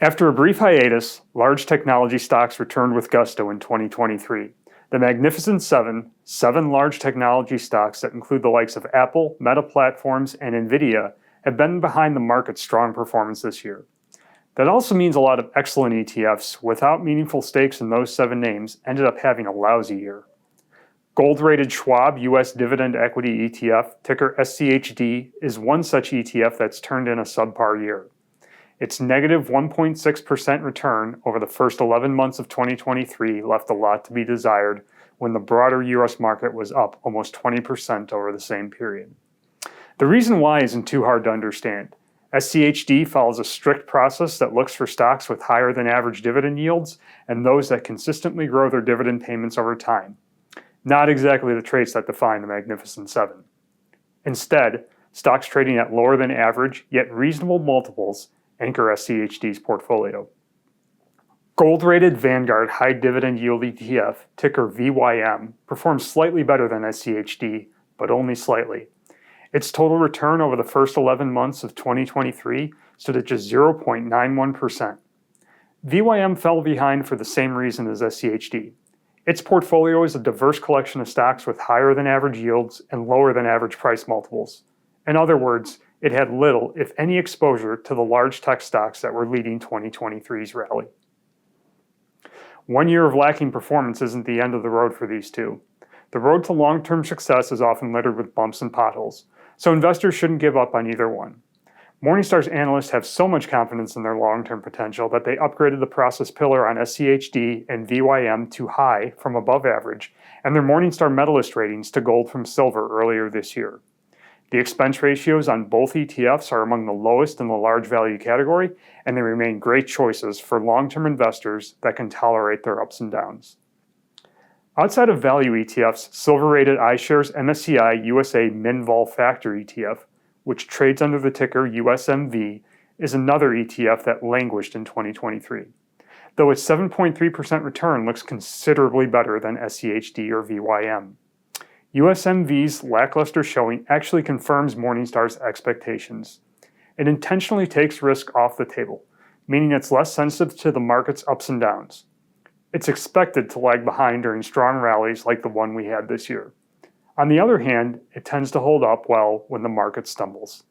After a brief hiatus, large technology stocks returned with gusto in 2023. The Magnificent Seven, 7 large technology stocks that include the likes of Apple, Meta Platforms, and Nvidia, have been behind the market's strong performance this year. That also means a lot of excellent ETFs without meaningful stakes in those 7 names ended up having a lousy year. Gold-rated Schwab U.S. Dividend Equity ETF, ticker SCHD, is one such ETF that's turned in a subpar year. Its negative 1.6% return over the first 11 months of 2023 left a lot to be desired when the broader U.S. market was up almost 20% over the same period. The reason why isn't too hard to understand. SCHD follows a strict process that looks for stocks with higher than average dividend yields and those that consistently grow their dividend payments over time. Not exactly the traits that define the Magnificent Seven. Instead, stocks trading at lower than average yet reasonable multiples anchor SCHD's portfolio. Gold-rated Vanguard High Dividend Yield ETF, ticker VYM, performs slightly better than SCHD, but only slightly. Its total return over the first 11 months of 2023 stood at just 0.91%. VYM fell behind for the same reason as SCHD. Its portfolio is a diverse collection of stocks with higher than average yields and lower than average price multiples. In other words, it had little, if any, exposure to the large tech stocks that were leading 2023's rally. 1 year of lacking performance isn't the end of the road for these two. The road to long-term success is often littered with bumps and potholes, so investors shouldn't give up on either one. Morningstar's analysts have so much confidence in their long-term potential that they upgraded the process pillar on SCHD and VYM to high from above average, and their Morningstar medalist ratings to gold from silver earlier this year. The expense ratios on both ETFs are among the lowest in the large value category, and they remain great choices for long-term investors that can tolerate their ups and downs. Outside of value ETFs, silver-rated iShares MSCI USA Min-Vol Factor ETF, which trades under the ticker USMV, is another ETF that languished in 2023. Though its 7.3% return looks considerably better than SCHD or VYM. USMV's lackluster showing actually confirms Morningstar's expectations. It intentionally takes risk off the table, meaning it's less sensitive to the market's ups and downs. It's expected to lag behind during strong rallies like the one we had this year. On the other hand, it tends to hold up well when the market stumbles.